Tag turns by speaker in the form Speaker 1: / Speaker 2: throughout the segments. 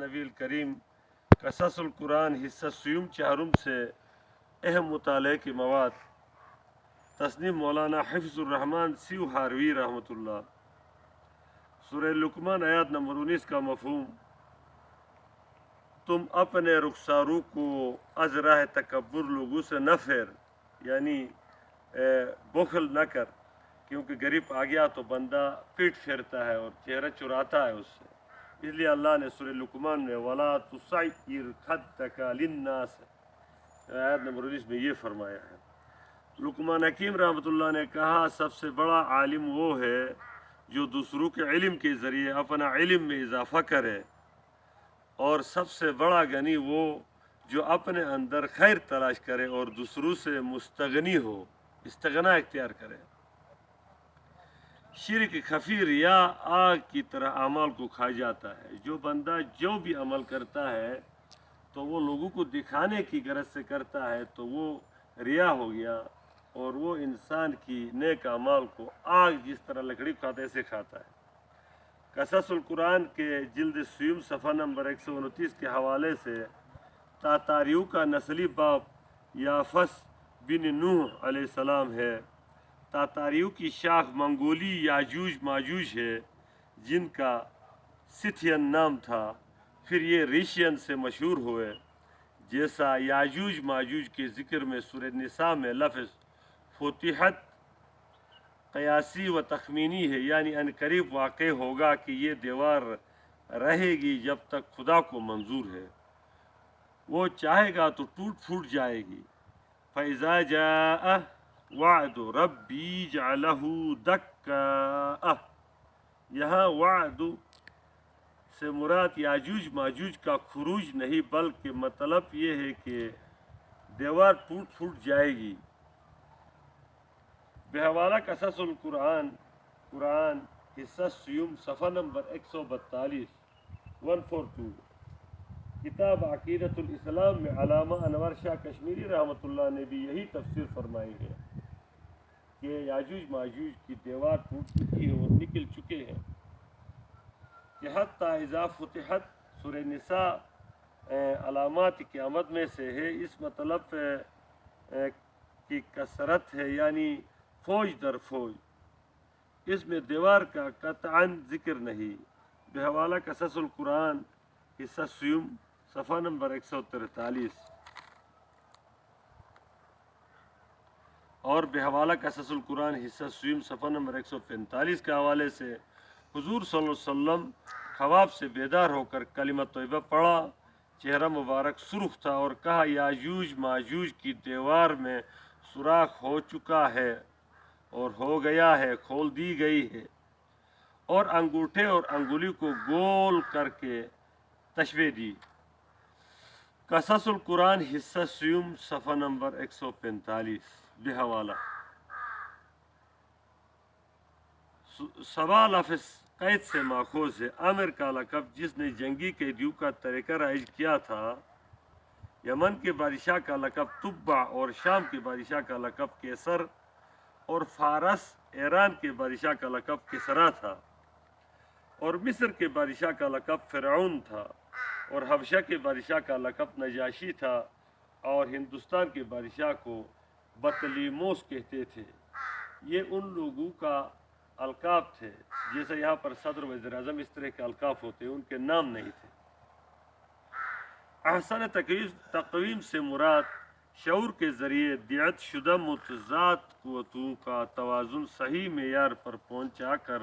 Speaker 1: نبی الکریم قصص القرآن حصہ سیوم چہارم سے اہم مطالعے کے مواد تصنیف مولانا حفظ الرحمن سیو ہاروی رحمۃ اللہ. سورہ لقمان آیات نمبر 19 کا مفہوم: تم اپنے رخساروں کو از راہ تکبر لوگوں سے نہ پھیر، یعنی بخل نہ کر، کیونکہ غریب آ گیا تو بندہ پیٹ پھیرتا ہے اور چہرہ چراتا ہے اس سے. اس لیے اللہ نے سورہ لقمان میں وَلَا تُصَعِّرْ خَدَّكَ لِلنَّاسِ آیات نمبر 19 میں یہ فرمایا ہے. لقمان حکیم رحمۃ اللہ نے کہا، سب سے بڑا عالم وہ ہے جو دوسروں کے علم کے ذریعے اپنا علم میں اضافہ کرے، اور سب سے بڑا غنی وہ جو اپنے اندر خیر تلاش کرے اور دوسروں سے مستغنی ہو، استغنا اختیار کرے. شرک خفی ریا آگ کی طرح اعمال کو کھا جاتا ہے. جو بندہ جو بھی عمل کرتا ہے تو وہ لوگوں کو دکھانے کی غرض سے کرتا ہے تو وہ ریا ہو گیا، اور وہ انسان کی نیک اعمال کو آگ جس طرح لکڑی کھاتے سے کھاتا ہے. قصص القرآن کے جلد سیوم صفحہ نمبر 129 کے حوالے سے تاتاریوں کا نسلی باپ یافس بن نوح علیہ السلام ہے. تاتاریوں کی شاخ منگولی یاجوج ماجوج ہے، جن کا سیتھین نام تھا. پھر یہ ریشین سے مشہور ہوئے. جیسا یاجوج ماجوج کے ذکر میں سورہ نساء میں لفظ فتحت قیاسی و تخمینی ہے، یعنی ان قریب واقع ہوگا کہ یہ دیوار رہے گی جب تک خدا کو منظور ہے. وہ چاہے گا تو ٹوٹ پھوٹ جائے گی. فَإِذَا جَاءَ وَعْدُ رَبِّي جَعَلَهُ دَكَّاءَ. یہاں وعد سے مراد یاجوج ماجوج کا خروج نہیں، بلکہ مطلب یہ ہے کہ دیوار ٹوٹ پھوٹ جائے گی. بحوالہ قصص القرآن قرآن حصہ سیوم صفحہ نمبر 142 کتاب عقیدۃ الاسلام میں علامہ انور شاہ کشمیری رحمۃ اللہ نے بھی یہی تفسیر فرمائی ہے کہ یاجوج ماجوج کی دیوار ٹوٹ چکی ہے اور نکل چکے ہیں. کہ حتیٰ اذا فتحت سورہ نساء علامات قیامت میں سے ہے. اس مطلب کی کثرت ہے، یعنی فوج در فوج. اس میں دیوار کا قطعاً ذکر نہیں. بحوالہ قصص القرآن حصہ سیوم صفحہ نمبر 143 اور بحوالہ قصص القرآن حصہ سیوم صفحہ نمبر 145 کے حوالے سے حضور صلی اللہ علیہ وسلم خواب سے بیدار ہو کر کلمہ طیبہ پڑھا. چہرہ مبارک سرخ تھا اور کہا، یاجوج ماجوج کی دیوار میں سوراخ ہو چکا ہے اور ہو گیا ہے، کھول دی گئی ہے. اور انگوٹھے اور انگلی کو گول کر کے تشبیہ دی. قصص القرآن حصہ سیوم صفحہ نمبر 145 بحوالہ سبا لفظ قید سے ماخوذ ہے. عامر کا لقب جس نے جنگی قیدیوں کا طریقہ رائج کیا تھا. یمن کے بادشاہ کا لقب تبع اور شام کے بادشاہ کا لقب کیسر اور فارس ایران کے بادشاہ کا لقب کسریٰ تھا، اور مصر کے بادشاہ کا لقب فرعون تھا، اور حبشہ کے بادشاہ کا لقب نجاشی تھا، اور ہندوستان کے بادشاہ کو بطلیموس کہتے تھے. یہ ان لوگوں کا القاب تھے جیسے یہاں پر صدر وزیر اعظم اس طرح کے القاب ہوتے، ان کے نام نہیں تھے. احسن تقویم سے مراد شعور کے ذریعے دیت شدہ متضاد قوتوں کا توازن صحیح معیار پر پہنچا کر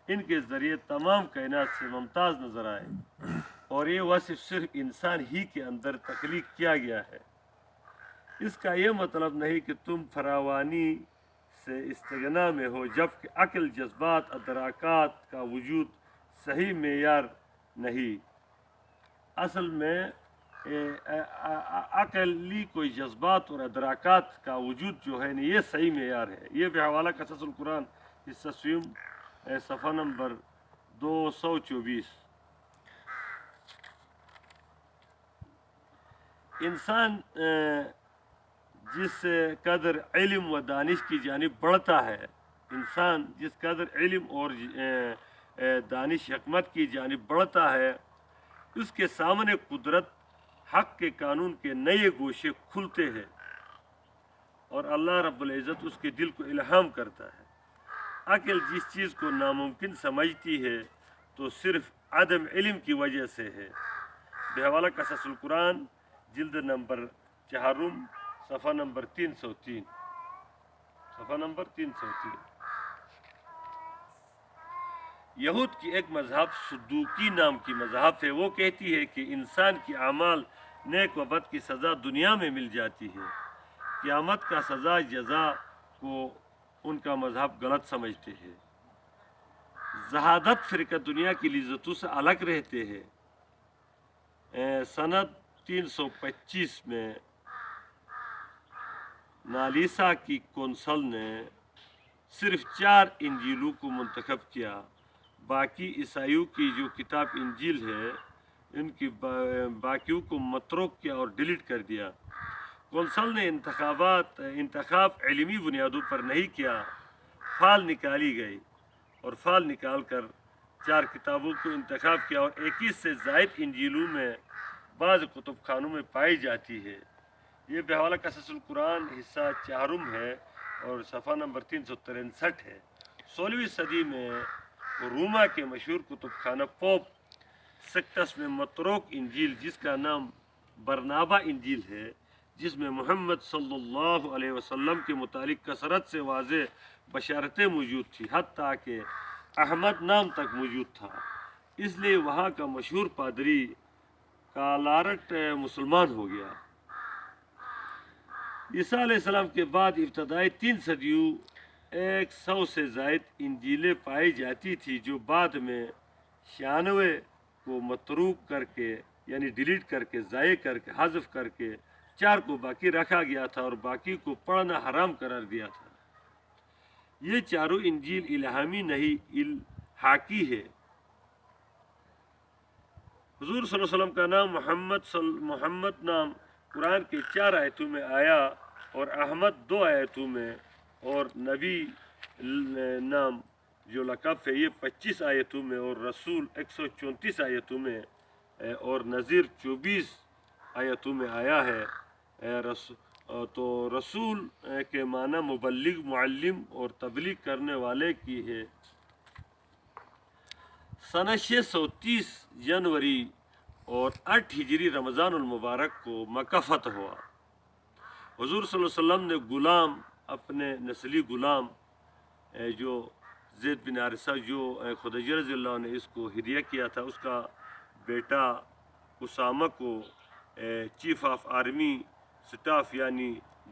Speaker 1: ان کے ذریعے تمام کائنات سے ممتاز نظر آئے. اور یہ وصف صرف انسان ہی کے اندر تخلیق کیا گیا ہے. اس کا یہ مطلب نہیں کہ تم فراوانی سے استغنا میں ہو، جبکہ عقل، جذبات، ادراکات کا وجود صحیح معیار نہیں. اصل میں عقلی کوئی جذبات اور ادراکات کا وجود جو ہے یہ صحیح معیار ہے. یہ بحوالہ قصص القرآن حصہ سیوم صفحہ نمبر 224. انسان جس قدر علم و دانش کی جانب بڑھتا ہے، انسان جس قدر علم اور دانش حکمت کی جانب بڑھتا ہے، اس کے سامنے قدرت حق کے قانون کے نئے گوشے کھلتے ہیں اور اللہ رب العزت اس کے دل کو الہام کرتا ہے۔ عقل جس چیز کو ناممکن سمجھتی ہے تو صرف عدم علم کی وجہ سے ہے۔ بحوالہ قصص القرآن جلد نمبر 4 صفحہ نمبر 303 صفحہ نمبر 303۔ یہود کی ایک مذہب صدوقی نام کی مذہب ہے، وہ کہتی ہے کہ انسان کی اعمال نیک و بد کی سزا دنیا میں مل جاتی ہے۔ قیامت کا سزا جزا کو ان کا مذہب غلط سمجھتے ہیں۔ زہادت فرقہ دنیا کی لذتوں سے الگ رہتے ہیں۔ سند 325 میں نالیسا کی کونسل نے صرف 4 انجیلوں کو منتخب کیا، باقی عیسائیوں کی جو کتاب انجیل ہے ان کی باقیوں کو متروک کیا اور ڈیلیٹ کر دیا۔ کونسل نے انتخاب علمی بنیادوں پر نہیں کیا، فال نکالی گئی اور فال نکال کر 4 کتابوں کو انتخاب کیا اور 21 سے زائد انجیلوں میں بعض کتب خانوں میں پائی جاتی ہے۔ یہ بحوالہ قصص القرآن حصہ 4 ہے اور صفحہ نمبر 363 ہے۔ 16ویں صدی میں روما کے مشہور کتب خانہ پوپ سکٹس میں متروک انجیل جس کا نام برنابا انجیل ہے، جس میں محمد صلی اللہ علیہ وسلم کے متعلق کثرت سے واضح بشارتیں موجود تھی، حتیٰ کہ احمد نام تک موجود تھا، اس لیے وہاں کا مشہور پادری کالارٹ مسلمان ہو گیا۔ عیسیٰ علیہ السلام کے بعد ابتدائی 3 صدیوں 100 سے زائد انجیلیں پائی جاتی تھی، جو بعد میں 96 کو متروک کر کے یعنی ڈیلیٹ کر کے ضائع کر کے حذف کر کے 4 کو باقی رکھا گیا تھا اور باقی کو پڑھنا حرام قرار دیا تھا۔ یہ 4 انجیل الہامی نہیں الحاقی ہے۔ حضور صلی اللہ علیہ وسلم کا نام محمد نام قرآن کے 4 آیتوں میں آیا اور احمد 2 آیتوں میں، اور نبی نام جو لقب ہے یہ 25 آیتوں میں، اور رسول 134 آیتوں میں، اور نذیر 24 آیتوں میں آیا ہے۔ تو رسول کے معنی مبلغ، معلم اور تبلیغ کرنے والے کی ہے۔ سنہ 630 جنوری اور 8 ہجری رمضان المبارک کو مکہ فتح ہوا۔ حضور صلی اللہ علیہ وسلم نے غلام، اپنے نسلی غلام جو زید بن حارثہ جو خدیجہ رضی اللہ عنہ نے اس کو ہدیہ کیا تھا، اس کا بیٹا اسامہ کو چیف آف آرمی سٹاف یعنی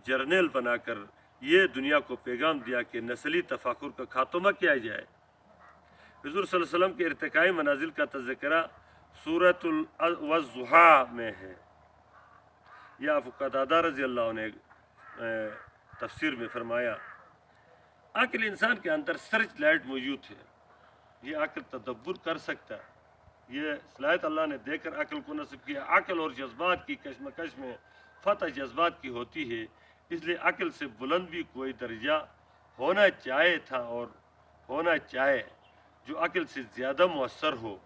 Speaker 1: جرنیل بنا کر یہ دنیا کو پیغام دیا کہ نسلی تفاخر کا خاتمہ کیا جائے۔ حضور صلی اللہ علیہ وسلم کے ارتقائی منازل کا تذکرہ سورۃ والضحیٰ میں ہے۔ یا ابو قتادہ رضی اللہ عنہ نے تفسیر میں فرمایا، عقل انسان کے اندر سرچ لائٹ موجود ہے، یہ عقل تدبر کر سکتا ہے، یہ صلاحیت اللہ نے دے کر عقل کو نصب کیا۔ عقل اور جذبات کی کشمکش میں فتح جذبات کی ہوتی ہے، اس لیے عقل سے بلند بھی کوئی درجہ ہونا چاہے تھا اور ہونا چاہے جو عقل سے زیادہ مؤثر ہو۔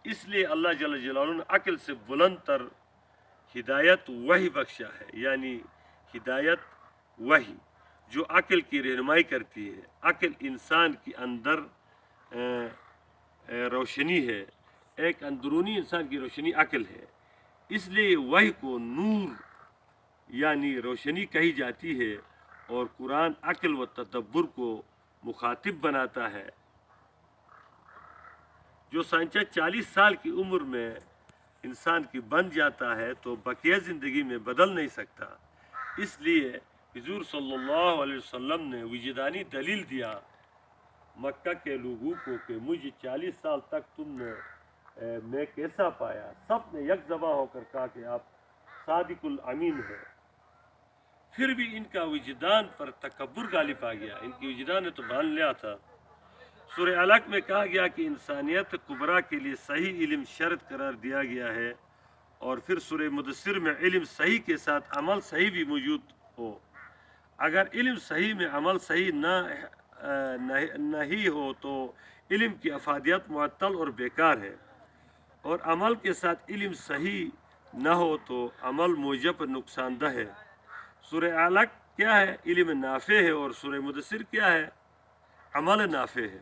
Speaker 1: اس لیے اللہ جل جلالہ نے عقل سے بلند تر ہدایت وحی بخشا ہے، یعنی ہدایت وحی جو عقل کی رہنمائی کرتی ہے۔ عقل انسان کے اندر روشنی ہے، ایک اندرونی انسان کی روشنی عقل ہے، اس لیے وحی کو نور یعنی روشنی کہی جاتی ہے، اور قرآن عقل و تدبر کو مخاطب بناتا ہے۔ جو سانچہ 40 سال کی عمر میں انسان کی بن جاتا ہے تو بقیہ زندگی میں بدل نہیں سکتا۔ اس لیے حضور صلی اللہ علیہ وسلم نے وجدانی دلیل دیا مکہ کے لوگوں کو کہ مجھے 40 سال تک تم نے میں کیسا پایا؟ سب نے یک زباں ہو کر کہا کہ آپ صادق الامین ہیں۔ پھر بھی ان کا وجدان پر تکبر غالب آ گیا، ان کی وجدان نے تو مان لیا تھا۔ سورہ علق میں کہا گیا کہ انسانیت کبریٰ کے لیے صحیح علم شرط قرار دیا گیا ہے، اور پھر سورہ مدثر میں علم صحیح کے ساتھ عمل صحیح بھی موجود ہو۔ اگر علم صحیح میں عمل صحیح نہیں ہو تو علم کی افادیت معطل اور بیکار ہے۔ اور عمل کے ساتھ علم صحیح نہ ہو تو عمل موجب نقصان دہ ہے۔ سورہ علق کیا ہے؟ علم نافع ہے، اور سورہ مدثر کیا ہے؟ عمل نافع ہے۔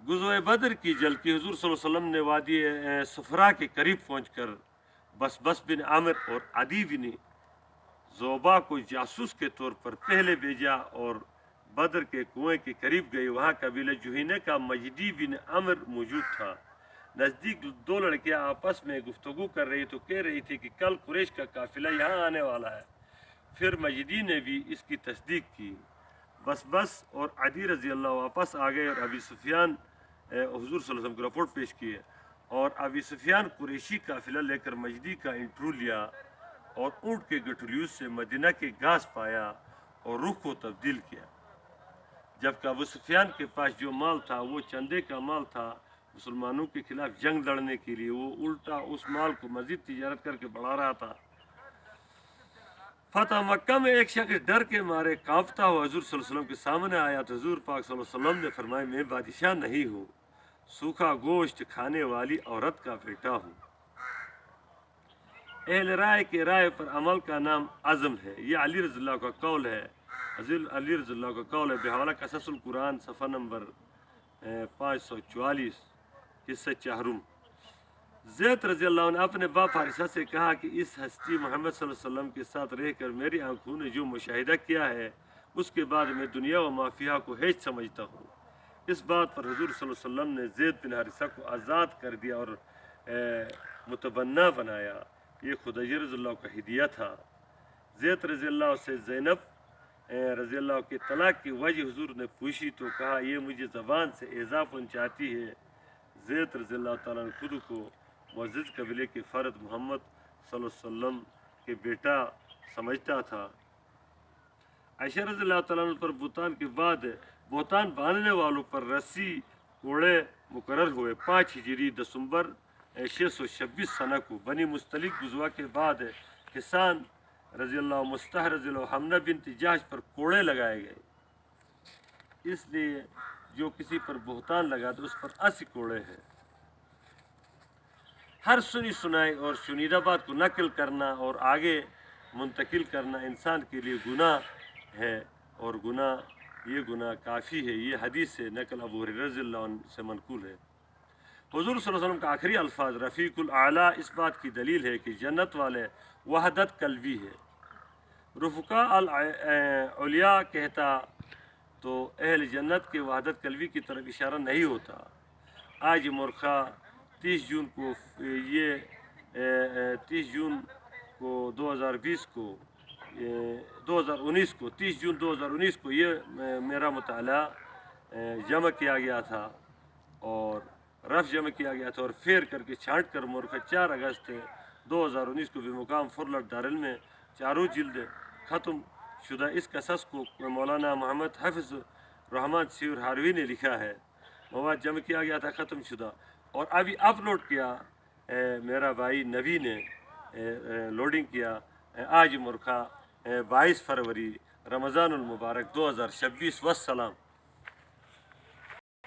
Speaker 1: غزوہ بدر کی جل کی حضور صلی اللہ علیہ وسلم نے وادی صفرا کے قریب پہنچ کر بس بن عامر اور عدی بن زوبا کو جاسوس کے طور پر پہلے بھیجا اور بدر کے کنویں کے قریب گئے۔ وہاں قبیلہ جوہینے کا مجدی بن عمر موجود تھا۔ نزدیک دو لڑکیاں آپس میں گفتگو کر رہی تو کہہ رہی تھی کہ کل قریش کا قافلہ یہاں آنے والا ہے۔ پھر مجدی نے بھی اس کی تصدیق کی۔ بس اور عدی رضی اللہ واپس آ گئے اور ابی سفیان حضور صلی اللہ علیہ وسلم کو رپورٹ پیش کیے، اور ابی سفیان قریشی قافلہ لے کر مجدی کا انٹرویو لیا اور اونٹ کے گٹھلیوں سے مدینہ کے گھاس پایا اور رخ کو تبدیل کیا۔ جبکہ ابو سفیان کے پاس جو مال تھا وہ چندے کا مال تھا، مسلمانوں کے خلاف جنگ لڑنے کے لیے وہ الٹا اس مال کو مزید تجارت کر کے بڑھا رہا تھا۔ فتح مکہ میں ایک شخص ڈر کے مارے کانپتا ہوا حضور صلی اللہ علیہ وسلم کے سامنے آیا تو حضور پاک صلی اللہ علیہ وسلم نے فرمایا میں بادشاہ نہیں ہوں، سوکھا گوشت کھانے والی عورت کا بیٹا ہوں۔ اہل رائے کے رائے پر عمل کا نام عزم ہے۔ یہ علی رضی اللہ کا قول ہے، علی رضی اللہ کا قول ہے، بحوالہ قصص القرآن صفحہ نمبر 544، حصہ چہارم۔ زید رضی اللہ عنہ اپنے باپ حارثہ سے کہا کہ اس ہستی محمد صلی اللہ علیہ وسلم کے ساتھ رہ کر میری آنکھوں نے جو مشاہدہ کیا ہے اس کے بعد میں دنیا و مافیہ کو ہیچ سمجھتا ہوں۔ اس بات پر حضور صلی اللہ علیہ وسلم نے زید بن حارثہ کو آزاد کر دیا اور متبنہ بنایا۔ یہ خدیجہ رضی اللہ کا ہدیہ تھا۔ زید رضی اللہ سے زینب رضی اللہ کے طلاق کی وجہ حضور نے پوچھی تو کہا یہ مجھے زبان سے ایذا پہنچاتی ہے۔ زید رضی اللہ تعالیٰ نے خود کو معزز قبیلے کے فرد محمد صلی اللہ علیہ وسلم کے بیٹا سمجھتا تھا۔ عائشہ رضی اللہ تعالیٰ عنہ پر بہتان کے بعد بہتان باندھنے والوں پر رسی کوڑے مقرر ہوئے۔ 5 ہجری دسمبر 626 سنہ کو بنی مستلق غزوہ کے بعد حسان رضی اللہ، مستح رضی اللہ، حمنہ بنت جحش پر کوڑے لگائے گئے۔ اس لیے جو کسی پر بہتان لگا تو اس پر 80 کوڑے ہیں۔ ہر سنی سنائی اور شنیدہ بات کو نقل کرنا اور آگے منتقل کرنا انسان کے لیے گناہ ہے، اور یہ گناہ کافی ہے۔ یہ حدیث سے نقل ابو ہریرہ رضی اللہ عنہ سے منقول ہے۔ حضور صلی اللہ علیہ وسلم کا آخری الفاظ رفیق الاعلیٰ اس بات کی دلیل ہے کہ جنت والے وحدت قلبی ہے۔ رفقاء العلیاء کہتا تو اہل جنت کے وحدت قلبی کی طرف اشارہ نہیں ہوتا۔ آج مرخہ 30 جون کو 2019 کو 30 جون 2019 کو یہ میرا مطالعہ جمع کیا گیا تھا اور رف جمع کیا گیا تھا اور پھیر کر کے چھانٹ کر مرخہ 4 اگست 2019 کو بمقام فرلٹ دارل میں 4 جلد ختم شدہ اس قصص کو مولانا محمد حفظ رحمان سیور ہاروی نے لکھا ہے۔ مواد جمع کیا گیا تھا، ختم شدہ، اور ابھی اپلوڈ کیا میرا بھائی نبی نے لوڈنگ کیا۔ آج مرخہ 22 فروری رمضان المبارک 2026۔ والسلام۔